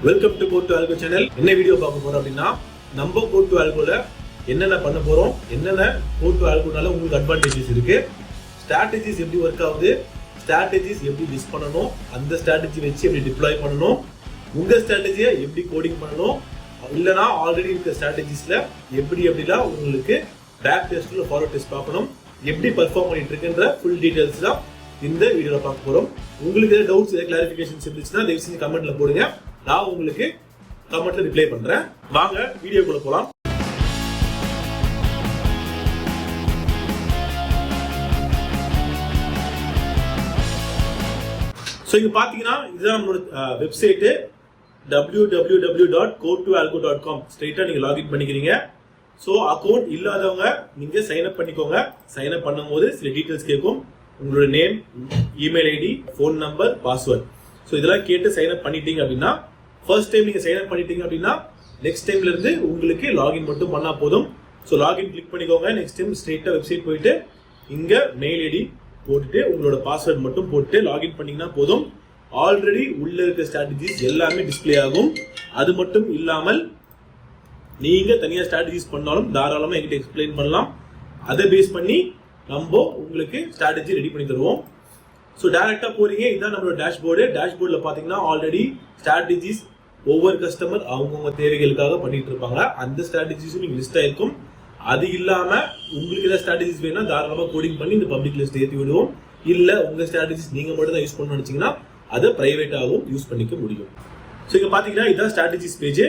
Welcome to code to algo channel. என்ன video பார்க்க போறோம் அப்படின்னா, நம்ம கோட் டு ஆல்கோல என்னென்ன பண்ண போறோம், என்னென்ன கோட் டு ஆல்கோனால உங்களுக்கு அட்வான்டேஜஸ் இருக்கு, ஸ்ட்ராட்டஜிஸ் எப்படி ஒர்க் ஆகுது, ஸ்ட்ராட்டஜிஸ் எப்படி யூஸ் பண்ணணும், அந்த ஸ்ட்ராட்டஜி வச்சு எப்படி டிப்ளாய் பண்ணணும், உங்க ஸ்ட்ராட்டஜியை எப்படி கோடிங் பண்ணணும், இல்லைனா ஆல்ரெடி இருக்க ஸ்ட்ராட்டஜிஸ்ல எப்படிலாம் உங்களுக்கு பேக் டெஸ்ட்ல ஃபார்வர்ட் டெஸ்ட் பார்க்கணும், எப்படி பெர்ஃபார்ம் பண்ணிட்டு இருக்குன்ற ஃபுல் டீடைல்ஸ் தான் இந்த வீடியோல பார்க்க போறோம். உங்களுக்கு ஏதாவது டவுட்ஸ், ஏதாவது கிளாரிஃபிகேஷன்ஸ் இருந்துச்சுன்னா தயவு செஞ்சு கமெண்ட்ல போடுங்க. நான் உங்களுக்கு கமெண்ட்ல ரிப்ளை பண்றேன். வாங்க வீடியோக்குள்ள போலாம். ஸோ இங்க பாத்தீங்கன்னா இதுதான் நம்மளோட வெப்சைட் www.code2algo.com. ஸ்ட்ரைட்டா நீங்க லாகின் பண்ணிக்கிறீங்க. ஸோ அக்கௌண்ட் இல்லாதவங்க நீங்க சைன் அப் பண்ணிக்கோங்க. சைன் அப் பண்ணும்போது சில டீடைல்ஸ் கேட்கும். உங்களோட name, email ID, phone number, password. So இதெல்லாம் கேட்டு சைன் அப் பண்ணிட்டீங்க அப்படின்னா, ஃபர்ஸ்ட் டைம் நீங்க சைன் அப் பண்ணிட்டீங்க அப்படின்னா நெக்ஸ்ட் டைம்ல இருந்து உங்களுக்கு லாகின் மட்டும் பண்ணா போதும். ஸோ லாகின் கிளிக் பண்ணிக்கோங்க. நெக்ஸ்ட் டைம் ஸ்ட்ரெயிட்டா வெப்சைட் போயிட்டு இங்க மெயில் ஐடி போட்டுட்டு உங்களோட பாஸ்வேர்ட் மட்டும் போட்டு லாகின் பண்ணீங்கன்னா போதும். ஆல்ரெடி உள்ள இருக்க ஸ்ட்ராட்டஜிஸ் எல்லாமே டிஸ்பிளே ஆகும். அது மட்டும் இல்லாமல் நீங்க தனியா ஸ்ட்ராட்டஜிஸ் பண்ணாலும் தாராளமா என்கிட்ட எக்ஸ்பிளைன் பண்ணலாம். அதை பேஸ் பண்ணி நம்ம உங்களுக்கு ஸ்ட்ராட்டஜி ரெடி பண்ணி தருவோம். ஸோ டைரக்டா போறீங்க, இதுதான் நம்மளோட டேஷ்போர்டு. டேஷ்போர்டில் பாத்தீங்கன்னா ஆல்ரெடி ஸ்ட்ராட்டஜிஸ் ஒவ்வொரு கஸ்டமர் அவங்கவுங்க தேவைகளுக்காக பண்ணிட்டு இருப்பாங்க. அந்த ஸ்ட்ராட்டஜிஸும் நீங்க லிஸ்ட் ஆயிருக்கும். அது இல்லாம உங்களுக்கு ஏதாவது ஸ்ட்ராட்டஜிஸ் வேணா தாராளமா கோடிங் பண்ணி இந்த பப்ளிக் லிஸ்ட் ஏற்றி விடுவோம். இல்ல உங்க ஸ்ட்ராட்டஜிஸ் நீங்க மட்டும் தான் யூஸ் பண்ணணும்னு நினைச்சீங்கன்னா அதை பிரைவேட்டாகவும் யூஸ் பண்ணிக்க முடியும். ஸோ இங்க பாத்தீங்கன்னா இதுதான் ஸ்ட்ராட்டஜிஸ் பேஜ்.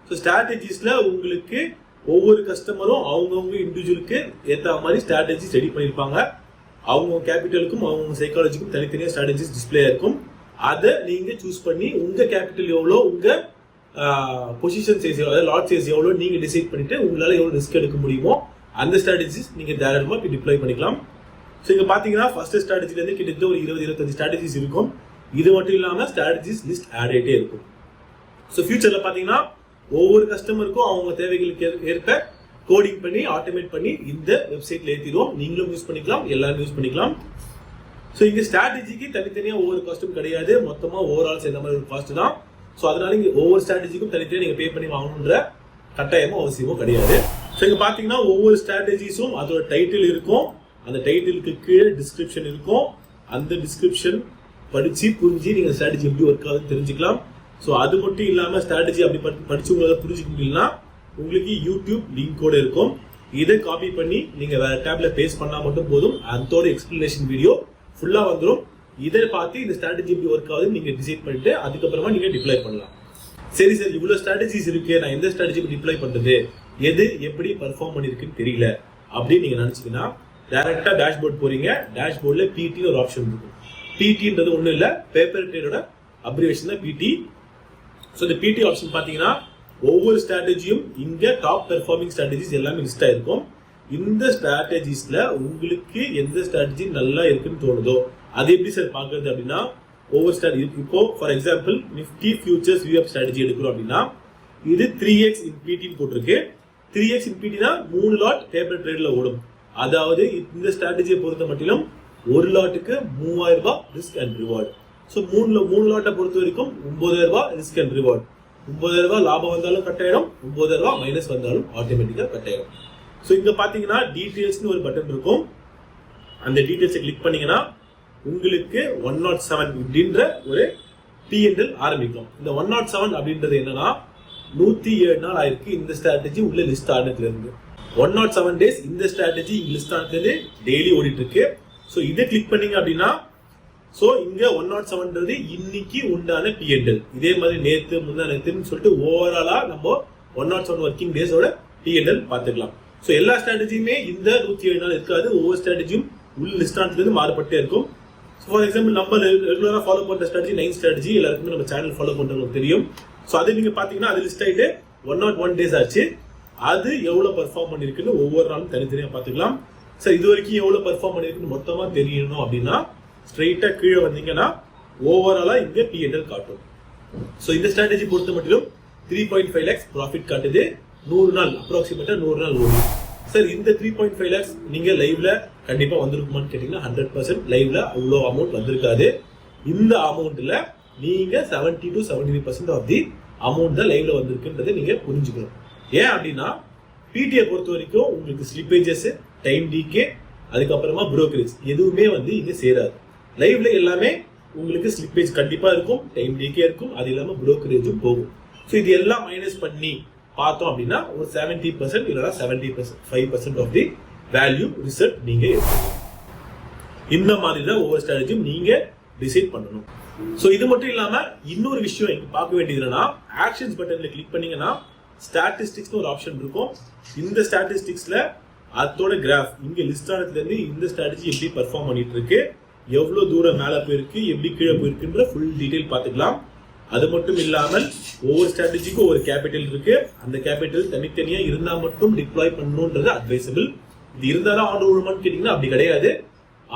ஸோ ஸ்ட்ராட்டஜிஸ்ல உங்களுக்கு ஒவ்வொரு கஸ்டமரும் அவங்கவுங்க இண்டிவிஜுவலுக்கு ஏற்ற மாதிரி ஸ்ட்ராட்டஜிஸ் ரெடி பண்ணியிருப்பாங்க. அவங்க கேபிட்டலுக்கும் அவங்க சைக்காலஜிக்கும் தனித்தனியாக ஸ்ட்ராட்டஜிஸ் டிஸ்பிளே இருக்கும். அதை நீங்க சூஸ் பண்ணி உங்க கேபிட்டல் எவ்வளோ, உங்க பொசிஷன் சைஸ் எவ்வளோ, லாட் சைஸ் எவ்வளோ நீங்க டிசைட் பண்ணிட்டு உங்களால எவ்வளவு ரிஸ்க் எடுக்க முடியுமோ அந்த ஸ்ட்ராட்டஜிஸ் நீங்க தாராளமா டிப்ளாய் பண்ணிக்கலாம். ஸோ இங்க பாத்தீங்கன்னா ஃபர்ஸ்ட் ஸ்ட்ராட்டஜில இருந்து கிட்டத்தட்ட ஒரு 20-25 ஸ்ட்ராட்டஜிஸ் இருக்கும். இது மட்டும் இல்லாம ஸ்ட்ராட்டஜிஸ் லிஸ்ட் ஆட் ஆகிட்டே இருக்கும். ஸோ ஃபியூச்சர்ல பாத்தீங்கன்னா ஒவ்வொரு கஸ்டமருக்கும் அவங்க தேவைகளுக்கு ஏற்ப கோடிங் பண்ணி ஆட்டோமேட் பண்ணி இந்த வெப்சைட்ல ஏற்றிடுவோம். நீங்களும் யூஸ் பண்ணிக்கலாம், எல்லாரும் யூஸ் பண்ணிக்கலாம். ஸோ இங்க ஸ்ட்ராட்டஜிக்கு தனித்தனியா ஒவ்வொரு காஸ்டும் கிடையாது, மொத்தமா ஓவரால் சேர்ந்த மாதிரி ஒரு காஸ்ட் தான். ஸோ அதனால இங்க ஒவ்வொரு ஸ்ட்ராட்டஜிக்கும் தனித்தனியா நீங்க பே பண்ணி வாங்கணுன்ற கட்டாயமோ அவசியமோ கிடையாது. ஸோ இங்க பாத்தீங்கன்னா ஒவ்வொரு ஸ்ட்ராட்டஜிஸும் அதோட டைட்டில் இருக்கும். அந்த டைட்டிலுக்கு கீழே டிஸ்கிரிப்ஷன் இருக்கும். அந்த டிஸ்கிரிப்ஷன் படிச்சு புரிஞ்சு நீங்க ஸ்ட்ராட்டஜி எப்படி ஒர்க் ஆகுதுன்னு தெரிஞ்சுக்கலாம். ஸோ அது மட்டும் இல்லாம ஸ்ட்ராட்டஜி அப்படி படிச்சு உங்களால புரிஞ்சுக்க முடியலன்னா உங்களுக்கு யூடியூப் லிங்க் கூட இருக்கும். இதை காப்பி பண்ணி நீங்க வேற டேப்ல பேஸ்ட் பண்ணா மட்டும் போதும். அதோட எக்ஸ்பிளனேஷன் வீடியோ ஃபுல்லா வந்துடும். இதை பார்த்து இந்த ஸ்ட்ராட்டஜி எப்படி ஒர்க் ஆகுதுன்னு நீங்க டிசைட் பண்ணிட்டு அதுக்கப்புறமா நீங்க டிப்ளை பண்ணலாம். சரி சார், இவ்வளவு ஸ்ட்ராட்டஜிஸ் இருக்கு, நான் எந்த ஸ்ட்ராட்டஜி டிப்ளை பண்றது, எது எப்படி பெர்ஃபார்ம் பண்ணிருக்குன்னு தெரியல அப்படின்னு நீங்க நினைச்சீங்கன்னா டைரக்டா டேஷ்போர்ட் போறீங்க. டேஷ்போர்ட்ல பிடி ஒரு ஆப்ஷன் இருக்கும். பிடின்றது ஒண்ணும் இல்ல, பேப்பர் ட்ரேடோட அப்ரிவேஷன் தான் பிடி. ஸோ இந்த பிடி ஆப்ஷன் பாத்தீங்கன்னா ஒவ்வொரு ஸ்ட்ராட்டஜியும் இங்க டாப் பெர்ஃபார்மிங் ஸ்ட்ராட்டஜிஸ் எல்லாமே லிஸ்ட் ஆயிருக்கும். இந்த ஸ்ட்ராட்டஜிஸ்ல உங்களுக்கு எந்த ஸ்ட்ராட்டஜி நல்லா இருக்குன்னு தோணுதோ அது எப்படி சார் பாக்குறது அப்படின்னா, ஒவ்வொரு ஸ்ட்ராட்டஜி இப்போ ஃபார் எக்ஸாம்பிள் நிஃப்டி ஃபியூச்சர்ஸ் வியூஎப் ஸ்ட்ராட்டஜி எடுக்கிறோம் அப்படின்னா இது 3x இன் பிடின்னு போட்டிருக்கு. 3x இன் பிடினா 3 லாட் பேப்பர் ட்ரேட்ல ஓடும். அதாவது இந்த ஸ்ட்ராட்டஜியை பொறுத்த மட்டிலும் ஒரு லாட்டுக்கு 3000 ரூபாய் ரிஸ்க் அண்ட் ரிவார்டு. ஸோ 3 லாட்டை பொறுத்த வரைக்கும் 9000 ரூபாய் ரிஸ்க் அண்ட் ரிவார்டு. 9000 ரூபாய் லாபம் வந்தாலும் கட் ஆயிடும், 9000 ரூபாய் மைனஸ் வந்தாலும் ஆட்டோமேட்டிக்கா கட் ஆயிடும். ஸோ இங்க பாத்தீங்கன்னா டீடைல்ஸ்னு ஒரு பட்டன் இருக்கும். அந்த டீடைல்ஸை கிளிக் பண்ணீங்கன்னா உங்களுக்கு 107 அப்படின்ற ஒரு P&L ஆரம்பிக்கும். இந்த 107 அப்படின்றது என்னன்னா 107 நாள் ஆயிருக்கு இந்த ஸ்ட்ராட்டஜி உள்ள லிஸ்ட் ஆனதுல இருந்து. 107 டேஸ் இந்த ஸ்ட்ராட்டஜி லிஸ்ட் ஆனது டெய்லி ஓடிட்டு இருக்கு. ஸோ இதை கிளிக் பண்ணீங்க அப்படின்னா சோ இங்க 107ன்றது இன்னைக்கு உண்டான P&L. இதே மாதிரி நேத்து முந்தா நேத்துன்னு சொல்லிட்டு ஓவராலா நம்ம 107 ஒர்க்கிங் டேஸோட P&L பாத்துக்கலாம். சோ எல்லா ஸ்ட்ராட்டஜியுமே இந்த 107 நாள் இருக்காது. ஒவ்வொரு ஸ்ட்ராட்டஜியும் உள்ள லிஸ்ட் ஆனதுல மாறுபட்டே இருக்கும். ஃபார் எக்ஸாம்பிள் நம்ம ரெகுலரா ஃபாலோ பண்ற ஸ்ட்ராட்டஜி 9 ஸ்ட்ராட்டஜி எல்லாருக்குமே நம்ம சேனல் ஃபாலோ பண்றவங்களுக்கு தெரியும். சோ அது நீங்க பாத்தீங்கன்னா அது லிஸ்ட் ஆயிட்டு 101 டேஸ் ஆச்சு. அது எவ்வளவு பெர்ஃபார்ம் பண்ணிருக்குன்னு ஒவ்வொரு நாளும் தனித்தனியா பாத்துக்கலாம். சார் இது வரைக்கும் எவ்வளவு பெர்ஃபார்ம் பண்ணிருக்குன்னு மொத்தமா தெரியணும் அப்படின்னா ஸ்ட்ரெயிட்டா கீழே வந்தீங்கன்னா ஓவராலா இங்க P&L காட்டும். சோ இந்த ஸ்ட்ராட்டஜி பொறுத்த மட்டும் 3.5 lakhs ப்ராஃபிட் காட்டுது. 100 நாள் அப்ராக்சிமேட்டா 100 நாள் ஓடும். சார் இந்த 3.5 lakhs நீங்க லைவ்ல கண்டிப்பா வந்திருக்குமான்னு கேட்டீங்கன்னா 100% லைவ்ல அவ்வளோ அமௌண்ட் வந்திருக்காது. இந்த அமௌண்ட்ல நீங்க 70 to 73% ஆஃப் தி அமௌண்ட் தான் லைவ்ல வந்திருக்குன்றதை நீங்க புரிஞ்சுக்கணும். ஏன் அப்படின்னா பிடிஐ பொறுத்த வரைக்கும் உங்களுக்கு ஸ்லிப்பேஜஸ், டைம் டிகே, அதுக்கப்புறமா புரோக்கரேஜ் எதுவுமே வந்து இங்க சேராது. லைவ்ல எல்லாமே உங்களுக்கு ஸ்லிப்பேஜ் கண்டிப்பா இருக்கும், டைம் டிகே இருக்கும், அது இல்லாம புரோக்கரேஜும் போகும். ஸோ இது எல்லாம் மைனஸ் பண்ணி பார்த்தோம் அப்படின்னா ஒரு 70% இல்லைனா 75% ஆஃப் தி வேல்யூ ரிசல்ட் நீங்க எடுக்கணும். இந்த மாதிரி தான் ஒவ்வொரு ஸ்ட்ராட்டஜியும் நீங்க டிசைட் பண்ணணும். ஸோ இது மட்டும் இல்லாம இன்னொரு விஷயம் இங்க பார்க்க வேண்டியது என்னன்னா, ஆக்ஷன்ஸ் பட்டன்ல கிளிக் பண்ணீங்கன்னா ஸ்டாட்டிஸ்டிக்ஸ்னு ஒரு ஆப்ஷன் இருக்கும். இந்த ஸ்டாட்டிஸ்டிக்ஸ்ல அதோட கிராஃப் இங்க லிஸ்ட் ஆனதுல இருந்து இந்த ஸ்ட்ராட்டஜி எப்படி பெர்ஃபார்ம் பண்ணிட்டு இருக்கு, எவ்வளவு தூரம் மேல போயிருக்கு, எப்படி கீழே போயிருக்குன்ற ஃபுல் டீடைல் பார்த்துக்கலாம். அது மட்டும் இல்லாமல் ஒவ்வொரு ஸ்ட்ராட்டஜிக்கும் ஒரு கேபிட்டல் இருக்கு. அந்த கேபிட்டல் தனித்தனியா இருந்தா மட்டும் டிப்ளாய் பண்ணணும்ன்றது அட்வைசபிள். இது இருந்தாதான் ஆர்டர் விழுமான்னு கேட்டீங்கன்னா அப்படி கிடையாது.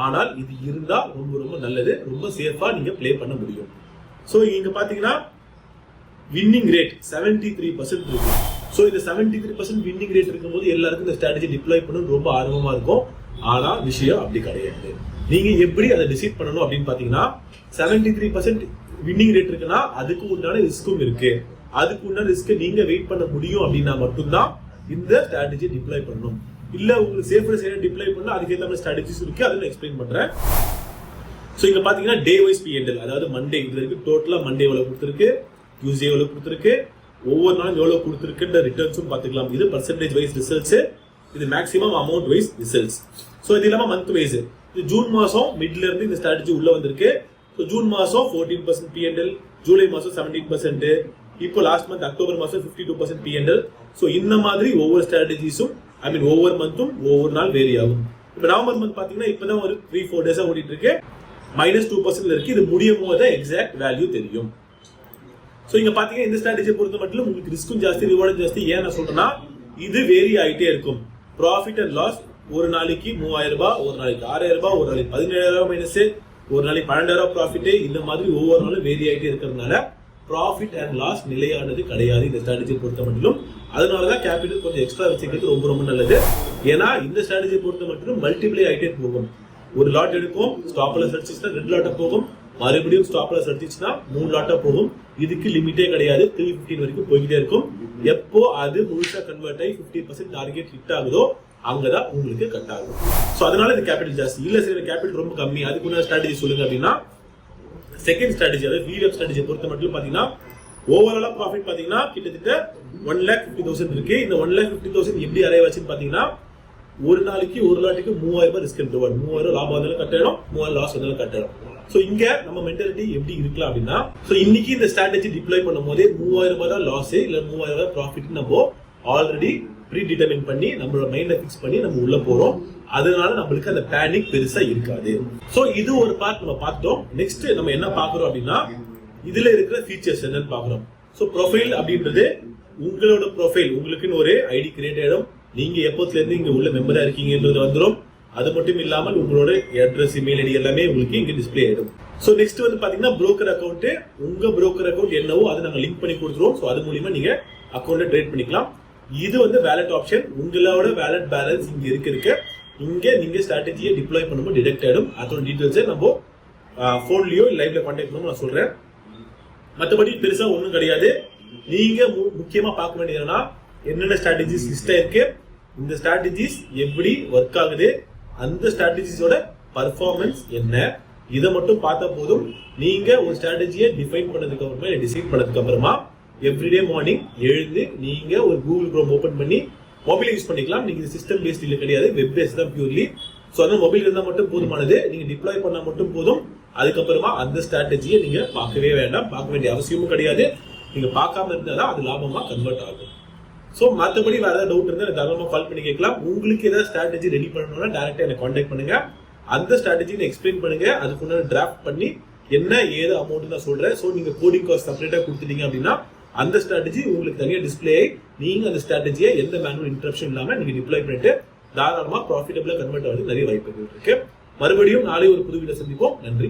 ஆனால் இது இருந்தா ரொம்ப ரொம்ப நல்லது, ரொம்ப சேஃபா நீங்க பிளே பண்ண முடியும். சோ இங்க பாத்தீங்கன்னா வின்னிங் ரேட் 73% இருக்கு. சோ இந்த 73% வின்னிங் ரேட் இருக்கும்போது எல்லாருக்கும் இந்த ஸ்ட்ராட்டஜி டிப்ளாய் பண்ணணும் ரொம்ப ஆர்வமா இருக்கும். ஆனா விஷயம் அப்படி கிடையாது. நீங்க எப்படி அதை டிசைட் பண்ணணும் அப்படின்னு பாத்தீங்கன்னா 73% வின்னிங் ரேட் இருக்குன்னா அதுக்கு உண்டான ரிஸ்க்கும் இருக்கு. அதுக்கு உண்டான ரிஸ்க் நீங்க வெயிட் பண்ண முடியும் அப்படின்னா மட்டும்தான் இந்த ஸ்ட்ராட்டஜி டிப்ளாய் பண்ணணும். இல்ல உங்களுக்கு சேஃபர் சைடு டிப்ளாய் பண்ணா அதுக்கேற்ற மாதிரி ஸ்ட்ராட்டஜிஸ் இருக்கு, அதை நான் எக்ஸ்பிளைன் பண்றேன். சோ இங்க பாத்தீங்கன்னா டே வைஸ் பிஎன்எல், அதாவது மண்டே இதுல இருக்கு டோட்டலா மண்டே எவ்வளவு கொடுத்திருக்கு, டியூஸ்டே எவ்வளவு கொடுத்திருக்கு, ஒவ்வொரு நாளும் எவ்வளவு கொடுத்திருக்குன்ற ரிட்டர்ன்ஸும் பாத்துக்கலாம். இது பர்சன்டேஜ் வைஸ் ரிசல்ட்ஸ், இது maximum amount wise results. So இது இல்லாம மந்த் வைஸ், இது ஜூன் மாசம் மிட்ல இருந்து இந்த ஸ்ட்ராட்டஜி உள்ள வந்திருக்கு. ஜூன் மாசம் 14% பிஎன்எல், ஜூலை மாசம் 17%, இப்போ லாஸ்ட் மந்த் அக்டோபர் மாசம் 52% பிஎன்எல். சோ இந்த மாதிரி ஒவ்வொரு ஸ்ட்ராட்டஜிஸும் ஒவ்வொரு மந்த்தும் ஒவ்வொரு நாள் வேரி ஆகும். இப்ப நவம்பர் மந்த் பாத்தீங்கன்னா இப்பதான் ஒரு 3-4 டேஸா ஓடிட்டு இருக்கு, -2% இருக்கு. இது முடியும் போது எக்ஸாக்ட் வேல்யூ தெரியும். சோ இங்க பாத்தீங்கன்னா இந்த ஸ்ட்ராட்டஜியை பொறுத்த மட்டும் உங்களுக்கு ரிஸ்க்கும் ஜாஸ்தி, ரிவார்டும் ஜாஸ்தி. ஏன் நான் சொல்றேன்னா இது வேரி ஆயிட்டே இருக்கும். ப்ராஃபிட் அண்ட் லாஸ் ஒரு நாளைக்கு 3000 ரூபாய், ஒரு நாளைக்கு 6000 ரூபாய், ஒரு நாளைக்கு 17000 மைனஸ், ஒரு நாளைக்கு 12000 ப்ராஃபிட். இந்த மாதிரி ஒவ்வொரு நாளும் வேரி ஆயிட்டே இருக்கிறதுனால ப்ராஃபிட் அண்ட் லாஸ் நிலையானது கிடையாது இந்த ஸ்ட்ராட்டஜியை பொறுத்த மட்டும். அதனாலதான் கேபிட்டல் கொஞ்சம் எக்ஸ்ட்ரா வச்சுக்கிறது ரொம்ப ரொம்ப நல்லது. ஏன்னா இந்த ஸ்ட்ராட்டஜியை பொறுத்த மட்டும் மல்டிப்ளை ஆயிட்டே போகும். ஒரு லாட் எடுக்கும், ஸ்டாப் லாஸ் அடிச்சுன்னா 2 லாட்டா போகும், மறுபடியும் ஸ்டாப் லாஸ் அடிச்சுன்னா 3 லாட்டா போகும். இதுக்கு லிமிட்டே கிடையாது, 315 வரைக்கும் போய்கிட்டே இருக்கும். எப்போ அது முழுசா கன்வெர்ட் ஆகி 50% டார்கெட் ஹிட் ஆகுதோ அங்கதான் உங்களுக்கு கட் ஆகும். சோ அதனால இந்த கேபிட்டல் ஜாஸ்தி. இல்ல சில கேபிட்டல் ரொம்ப கம்மி, அதுக்குள்ள ஸ்ட்ராட்டஜி சொல்லுங்க அப்படின்னா செகண்ட் ஸ்ட்ராட்டஜி, அதாவது VWAP ஸ்ட்ராட்டஜி பொறுத்த மட்டும் பாத்தீங்கன்னா ஓவராலா ப்ராஃபிட் பாத்தீங்கன்னா கிட்டத்தட்ட 1,50,000 இருக்கு. இந்த 1,50,000 எப்படி அரைவ் ஆச்சுன்னு பாத்தீங்கன்னா ஒரு நாளைக்கு ஒரு லாட்டுக்கு 3000 ரூபாய் ரிஸ்க் அண்ட் ரிவார்ட். 3000 லாபம் வந்தாலும் கட்டணும், 3000 லாஸ் வந்தாலும் கட்டணும். சோ இங்க நம்ம மென்டாலிட்டி எப்படி இருக்கலாம் அப்படின்னா, சோ இன்னைக்கு இந்த ஸ்ட்ராட்டஜி டிப்ளாய் பண்ணும் போதே 3000 ரூபாய் தான் லாஸ் இல்ல 3000 ரூபாய் ப்ராஃபிட் நம்ம ஆல்ரெடி ப்ரீ டிட்டர்மின் பண்ணி நம்மளோட மைண்ட பிக்ஸ் பண்ணி நம்ம உள்ள போறோம். அதனால நம்மளுக்கு அந்த பேனிக் பெருசா இருக்காது. சோ இது ஒரு பார்ட் நம்ம பார்த்தோம். நெக்ஸ்ட் நம்ம என்ன பாக்குறோம் அப்படின்னா இதுல இருக்கிற ஃபீச்சர்ஸ் என்னன்னு பாக்குறோம். சோ ப்ரொஃபைல் அப்படின்றது உங்களோட ப்ரொஃபைல், உங்களுக்குன்னு ஒரு ஐடி கிரியேட் ஆயிடும். நீங்க எப்போத்துல இருந்து இங்க உள்ள மெம்பரா இருக்கீங்கன்றது வந்துடும். அது மட்டும் இல்லாமல் உங்களோட அட்ரஸ், இமெயில் ஐடி எல்லாமே உங்களுக்கு இங்க டிஸ்பிளே ஆயிடும். சோ நெக்ஸ்ட் வந்து பாத்தீங்கன்னா புரோக்கர் அக்கௌண்ட், உங்க புரோக்கர் அக்கௌண்ட் என்னவோ அதை நாங்க லிங்க் பண்ணி கொடுத்துருவோம். சோ அது மூலியமா நீங்க அக்கௌண்ட்ல ட்ரேட் பண்ணிக்கலாம். இது வந்து வேலட் ஆப்ஷன். உங்களோட வேலட் பேலன்ஸ் இங்க இருக்கு. இங்க நீங்க ஸ்ட்ராட்டஜியை டிப்ளாய் பண்ணும்போது டிடெக்ட் ஆயிடும். அதோட டீடைல்ஸ் நம்ம போன்லயோ லைவ்ல கான்டாக்ட் பண்ணுவோம் நான் சொல்றேன். மற்றபடி பெருசா ஒண்ணும் கிடையாது. நீங்க முக்கியமா பார்க்க வேண்டியதுன்னா என்னென்ன ஸ்ட்ராட்டஜிஸ் லிஸ்ட் இருக்கு, இந்த ஸ்ட்ராட்டஜிஸ் எப்படி ஒர்க் ஆகுது, அந்த ஸ்ட்ராட்டஜிஸோட பர்ஃபார்மன்ஸ் என்ன, இதை மட்டும் பார்த்தா போதும். நீங்க ஒரு ஸ்ட்ராட்டஜியை டிஃபைன் பண்ணதுக்கு அப்புறமா டிசைட் பண்ணதுக்கு அப்புறமா எவ்ரிடே மார்னிங் எழுந்து நீங்க ஒரு கூகுள் குரோம் ஓபன் பண்ணி மொபைல் யூஸ் பண்ணிக்கலாம். நீங்க சிஸ்டம் பேஸ்ட் இல்ல கிடையாது, வெப் பேஸ்ட் தான் பியூர்லி. சோ அந்த மொபைல் இருந்தா மட்டும் போதுமானது. நீங்க டிப்ளாய் பண்ணா மட்டும் போதும். அதுக்கப்புறமா அந்த ஸ்ட்ராட்டஜியை நீங்க பார்க்கவே வேண்டாம், பார்க்க வேண்டிய அவசியமும் கிடையாது. நீங்க பார்க்காம இருந்தாதான் அது லாபமா கன்வெர்ட் ஆகும். சோ மற்றபடி வேற ஏதாவது டவுட் இருந்தா தாராளமா கால் பண்ணி கேட்கலாம். உங்களுக்கு ஏதாவது ஸ்ட்ராட்டஜி ரெடி பண்ணணும்னா டைரக்டா எனக்கு கான்டாக்ட் பண்ணுங்க. அந்த ஸ்ட்ராட்டஜியை எக்ஸ்பிளைன் பண்ணுங்க. அதுக்குள்ள டிராஃப்ட் பண்ணி என்ன ஏது அமௌண்ட் நான் சொல்றேன். சோ நீங்க கோடிங் காஸ்ட் செப்பரேட்டா கொடுத்துட்டீங்க அப்படின்னா அந்த ஸ்ட்ராட்டஜி உங்களுக்கு தனியா டிஸ்பிளே ஆகி நீங்க அந்த ஸ்ட்ராட்டஜியை எந்த மேனுவல் இன்டரப்ஷன் இல்லாம நீங்க டிப்ளாய் பண்ணிட்டு தாராளமா ப்ராஃபிட்டபிளா கன்வெர்ட் ஆகுது நிறைய வாய்ப்புகள் இருக்கு. மறுபடியும் நாளை ஒரு புது வீடியோ சந்திப்போம். நன்றி.